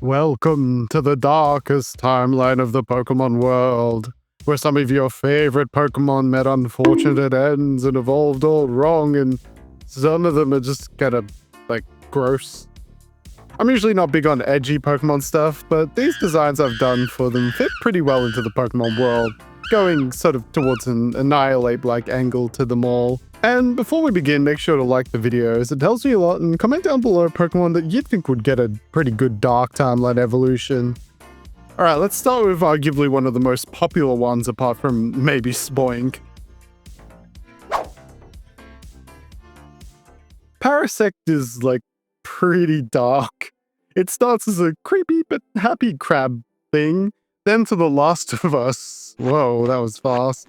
Welcome to the darkest timeline of the Pokemon world, where some of your favorite Pokemon met unfortunate ends and evolved all wrong, and some of them are just kind of, gross. I'm usually not big on edgy Pokemon stuff, but these designs I've done for them fit pretty well into the Pokemon world, going sort of towards an Annihilate-like angle to them all. And before we begin, make sure to like the videos, it tells me a lot, and comment down below a Pokemon that you'd think would get a pretty good dark timeline evolution. Alright, let's start with arguably one of the most popular ones apart from maybe Spoink. Parasect is, pretty dark. It starts as a creepy but happy crab thing, then to the Last of Us. Whoa, that was fast.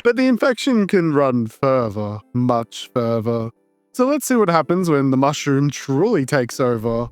But the infection can run further, much further. So let's see what happens when the mushroom truly takes over.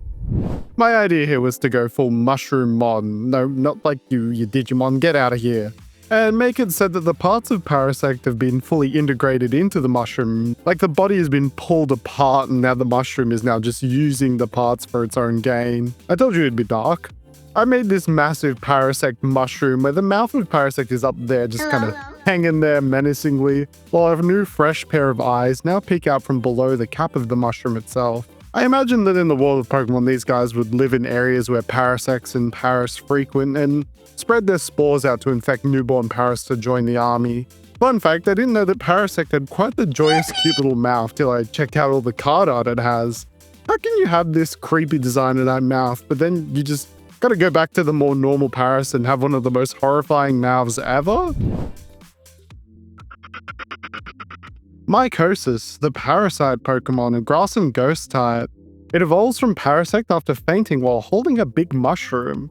My idea here was to go full mushroom mon. No, not like you Digimon, get out of here. And make it so that the parts of Parasect have been fully integrated into the mushroom. Like the body has been pulled apart and now the mushroom is now just using the parts for its own gain. I told you it'd be dark. I made this massive Parasect mushroom where the mouth of Parasect is up there just kind of hanging there menacingly, while a new fresh pair of eyes now peek out from below the cap of the mushroom itself. I imagine that in the world of Pokemon, these guys would live in areas where Parasects and Paras frequent and spread their spores out to infect newborn Paras to join the army. Fun fact, I didn't know that Parasect had quite the joyous cute little mouth till I checked out all the card art it has. How can you have this creepy design in that mouth, but then you just gotta go back to the more normal Paras and have one of the most horrifying mouths ever? Mycosis, the parasite Pokemon, a grass and ghost type. It evolves from Parasect after fainting while holding a big mushroom.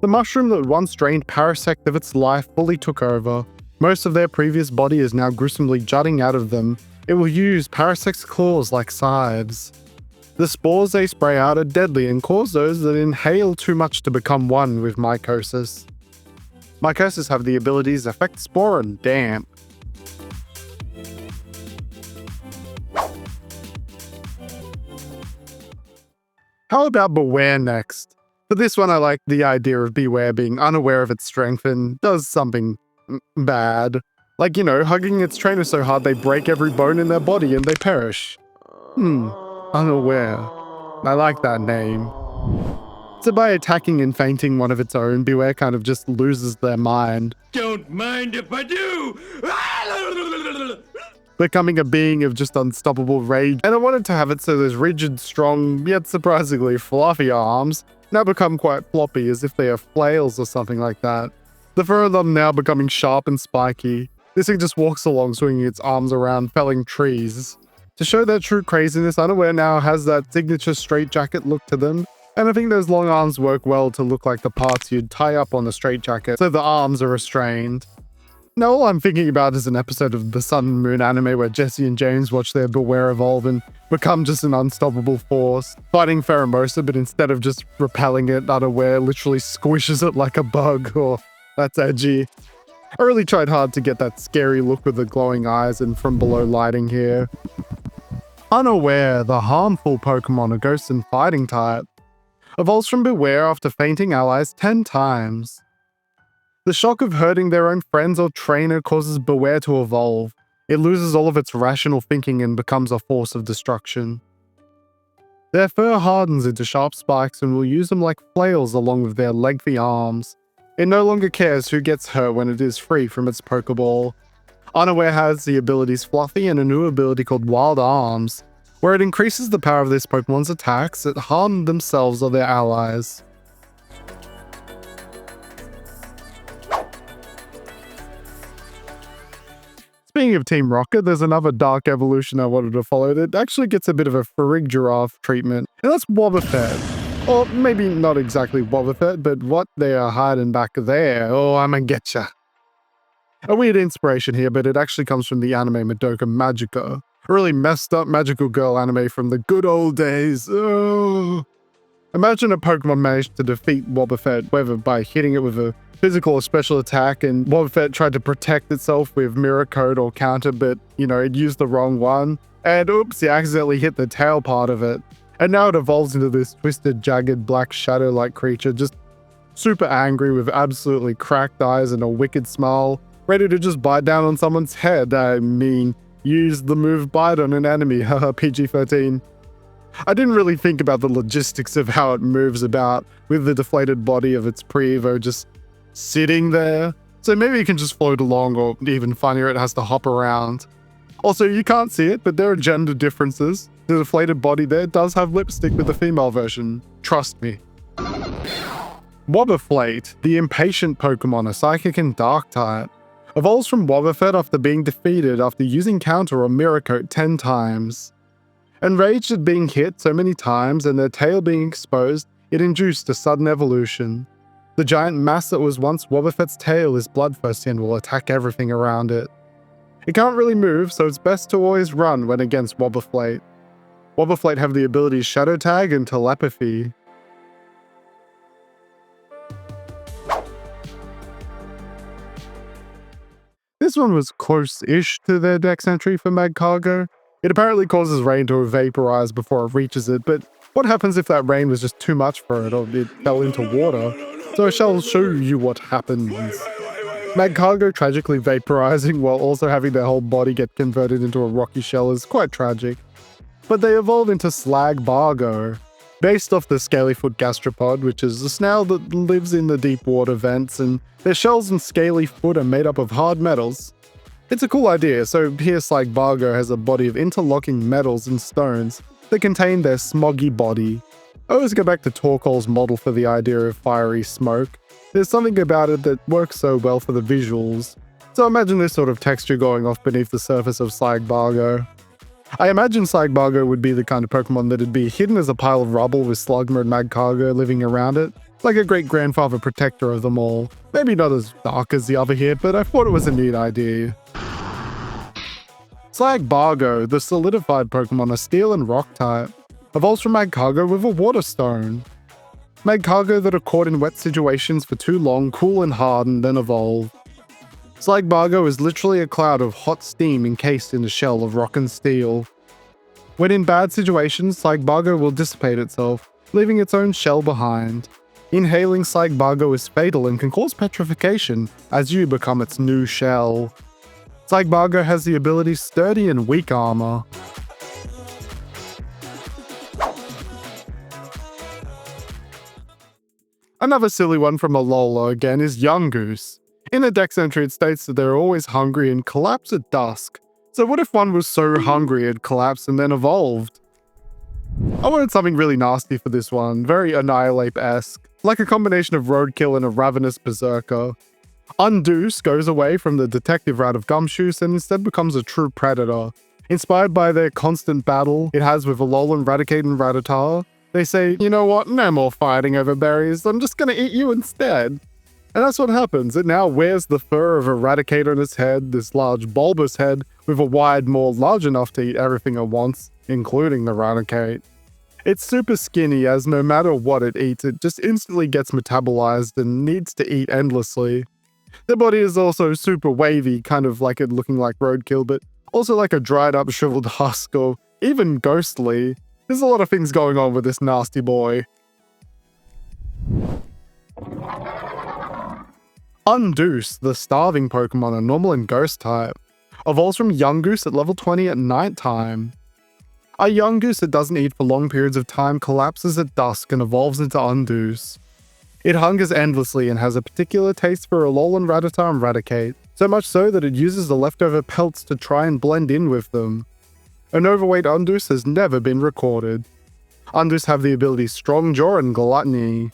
The mushroom that once drained Parasect of its life fully took over. Most of their previous body is now gruesomely jutting out of them. It will use Parasect's claws like scythes. The spores they spray out are deadly and cause those that inhale too much to become one with Mycosis. Mycosis have the abilities Affect Spore and Damp. How about Beware next? For this one, I like the idea of Beware being unaware of its strength and does something bad. Like, hugging its trainer so hard they break every bone in their body and they perish. Unaware. I like that name. So by attacking and fainting one of its own, Beware kind of just loses their mind. Don't mind if I do! Becoming a being of just unstoppable rage. And I wanted to have it so those rigid, strong, yet surprisingly fluffy arms now become quite floppy, as if they are flails or something like that. The fur of them now becoming sharp and spiky. This thing just walks along swinging its arms around, felling trees. To show their true craziness, Unaware now has that signature straitjacket look to them, and I think those long arms work well to look like the parts you'd tie up on a straitjacket, so the arms are restrained. Now all I'm thinking about is an episode of the Sun and Moon anime where Jesse and James watch their Beware evolve and become just an unstoppable force, fighting Pheromosa, but instead of just repelling it, Unaware literally squishes it like a bug. Oh, that's edgy. I really tried hard to get that scary look with the glowing eyes and from below lighting here. Unaware, the harmful Pokemon, a ghost and fighting type, evolves from Beware after fainting allies 10 times. The shock of hurting their own friends or trainer causes Beware to evolve. It loses all of its rational thinking and becomes a force of destruction. Their fur hardens into sharp spikes and will use them like flails along with their lengthy arms. It no longer cares who gets hurt when it is free from its Pokeball. Unaware has the abilities Fluffy and a new ability called Wild Arms, where it increases the power of this Pokemon's attacks that harm themselves or their allies. Speaking of Team Rocket, there's another dark evolution I wanted to follow that actually gets a bit of a Farig Giraffe treatment, and that's Wobbuffet. Or maybe not exactly Wobbuffet, but what they are hiding back there. Oh, I'ma getcha. A weird inspiration here, but it actually comes from the anime Madoka Magica. A really messed up magical girl anime from the good old days. Oh. Imagine a Pokemon managed to defeat Wobbuffet, whether by hitting it with a physical or special attack, and Wobbuffet tried to protect itself with Mirror Code or Counter, but, it used the wrong one. And oops, you accidentally hit the tail part of it. And now it evolves into this twisted, jagged, black shadow-like creature, just super angry with absolutely cracked eyes and a wicked smile, ready to just bite down on someone's head. I mean, use the move bite on an enemy, haha, PG-13. I didn't really think about the logistics of how it moves about with the deflated body of its pre-evo just sitting there. So maybe it can just float along, or even funnier, it has to hop around. Also, you can't see it, but there are gender differences. The deflated body there does have lipstick with the female version. Trust me. Wobbufflate, the impatient Pokemon, a psychic and dark type, evolves from Wobbuffet after being defeated after using Counter or Mirror Coat 10 times. Enraged at being hit so many times and their tail being exposed, it induced a sudden evolution. The giant mass that was once Wobbuffet's tail is bloodthirsty and will attack everything around it. It can't really move, so it's best to always run when against Wobbufflate. Wobbufflate have the abilities Shadow Tag and Telepathy. This one was close-ish to their dex entry for Magcargo. It apparently causes rain to vaporize before it reaches it, but what happens if that rain was just too much for it or it fell into water? So I shall show you what happens. Magcargo tragically vaporizing while also having their whole body get converted into a rocky shell is quite tragic. But they evolve into Slagbargo, based off the scalyfoot gastropod, which is a snail that lives in the deep water vents, and their shells and scaly foot are made up of hard metals. It's a cool idea, so here Slagbargo has a body of interlocking metals and stones that contain their smoggy body. I always go back to Torkoal's model for the idea of fiery smoke. There's something about it that works so well for the visuals. So imagine this sort of texture going off beneath the surface of Slagbargo. I imagine Slagbargo would be the kind of Pokemon that'd be hidden as a pile of rubble with Slugma and Magcargo living around it, like a great-grandfather protector of them all. Maybe not as dark as the other here, but I thought it was a neat idea. Slagbargo, the solidified Pokemon, a steel and rock type, evolves from Magcargo with a water stone. Magcargo that are caught in wet situations for too long cool and harden, then evolve. Slagbargo is literally a cloud of hot steam encased in a shell of rock and steel. When in bad situations, Slagbargo will dissipate itself, leaving its own shell behind. Inhaling Slagbargo is fatal and can cause petrification as you become its new shell. Slagbargo has the ability Sturdy and Weak Armor. Another silly one from Alola again is Yungoos. In the dex entry it states that they're always hungry and collapse at dusk. So what if one was so hungry it collapsed and then evolved? I wanted something really nasty for this one, very Annihilate-esque, like a combination of Roadkill and a ravenous berserker. Undoos goes away from the detective route of Gumshoos and instead becomes a true predator. Inspired by their constant battle it has with Alolan, Raticate, and Rattata, they say, you know what, no more fighting over berries, I'm just gonna eat you instead. And that's what happens. It now wears the fur of a Raticate on its head, this large bulbous head with a wide maw large enough to eat everything at once, including the Raticate. It's super skinny as no matter what it eats, it just instantly gets metabolized and needs to eat endlessly. Their body is also super wavy, kind of like it looking like Roadkill, but also like a dried up shriveled husk or even ghostly. There's a lot of things going on with this nasty boy. Undoos, the starving Pokemon, a normal and ghost type, evolves from Yungoos at level 20 at night time. A Yungoos that doesn't eat for long periods of time collapses at dusk and evolves into Undoos. It hungers endlessly and has a particular taste for Alolan, Rattata, and Raticate, so much so that it uses the leftover pelts to try and blend in with them. An overweight Undoos has never been recorded. Undoos have the abilities Strong Jaw and Gluttony.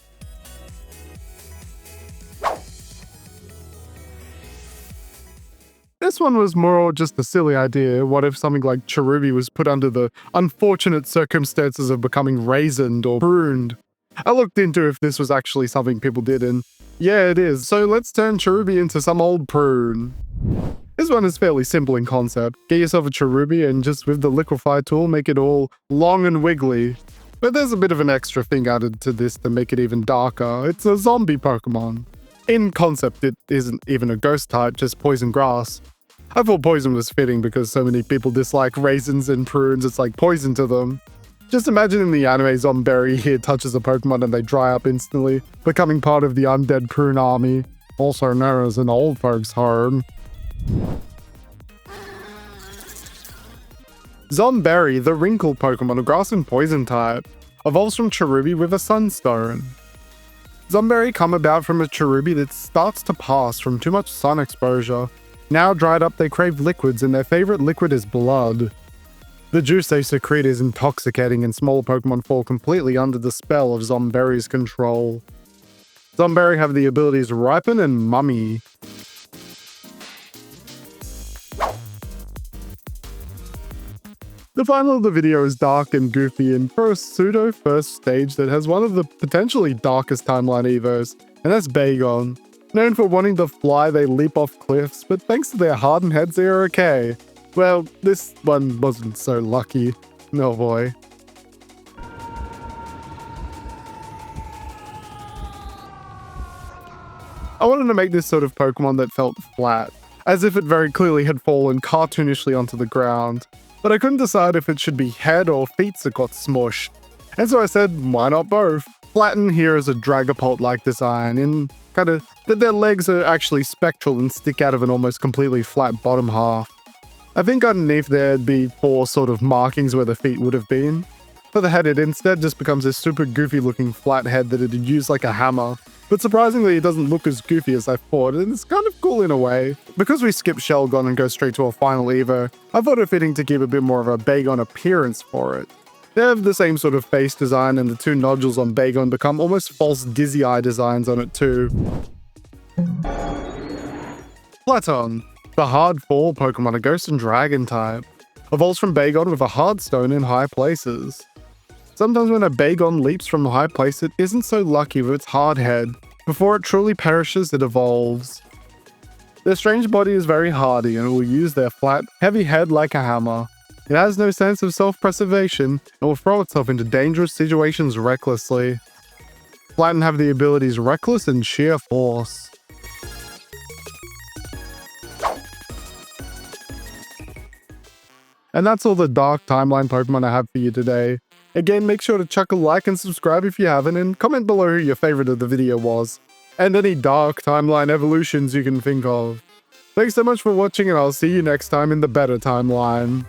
This one was more just a silly idea. What if something like Cherubi was put under the unfortunate circumstances of becoming raisined or pruned? I looked into if this was actually something people did, and yeah, it is. So let's turn Cherubi into some old prune. This one is fairly simple in concept. Get yourself a Cherubi and just with the liquefy tool make it all long and wiggly. But there's a bit of an extra thing added to this to make it even darker. It's a zombie Pokemon. In concept, it isn't even a ghost type, just poison grass. I thought poison was fitting because so many people dislike raisins and prunes, it's like poison to them. Just imagine in the anime Zomberry here touches a Pokemon and they dry up instantly, becoming part of the undead prune army, also known as an old folks home. Zomberry, the wrinkled Pokemon, a grass and poison type, evolves from Cherubi with a Sunstone. Zomberry come about from a Cherubi that starts to pass from too much sun exposure. Now dried up, they crave liquids, and their favorite liquid is blood. The juice they secrete is intoxicating, and small Pokemon fall completely under the spell of Zomberry's control. Zomberry have the abilities Ripen and Mummy. The final of the video is dark and goofy, and for a pseudo first stage that has one of the potentially darkest timeline evos, and that's Bagon. Known for wanting to fly, they leap off cliffs, but thanks to their hardened heads, they are okay. Well, this one wasn't so lucky. No boy. I wanted to make this sort of Pokemon that felt flat, as if it very clearly had fallen cartoonishly onto the ground. But I couldn't decide if it should be head or feet that got smushed. And so I said, why not both? Flatton here is a Dragapult-like design, in kind of that their legs are actually spectral and stick out of an almost completely flat bottom half. I think underneath there'd be 4 sort of markings where the feet would have been. For the head, it instead just becomes this super goofy looking flat head that it'd use like a hammer. But surprisingly, it doesn't look as goofy as I thought, and it's kind of cool in a way. Because we skip Shelgon and go straight to a final Evo, I thought it fitting to give a bit more of a Bagon appearance for it. They have the same sort of face design, and the 2 nodules on Bagon become almost false dizzy eye designs on it too. Flatton, the hard fall Pokemon, a ghost and dragon type, evolves from Bagon with a hard stone in high places. Sometimes when a Bagon leaps from a high place, it isn't so lucky with its hard head. Before it truly perishes, it evolves. Their strange body is very hardy and will use their flat, heavy head like a hammer. It has no sense of self-preservation and will throw itself into dangerous situations recklessly. Flatton have the abilities Reckless and Sheer Force. And that's all the Dark Timeline Pokemon I have for you today. Again, make sure to chuck a like and subscribe if you haven't, and comment below who your favorite of the video was, and any Dark Timeline evolutions you can think of. Thanks so much for watching, and I'll see you next time in the better timeline.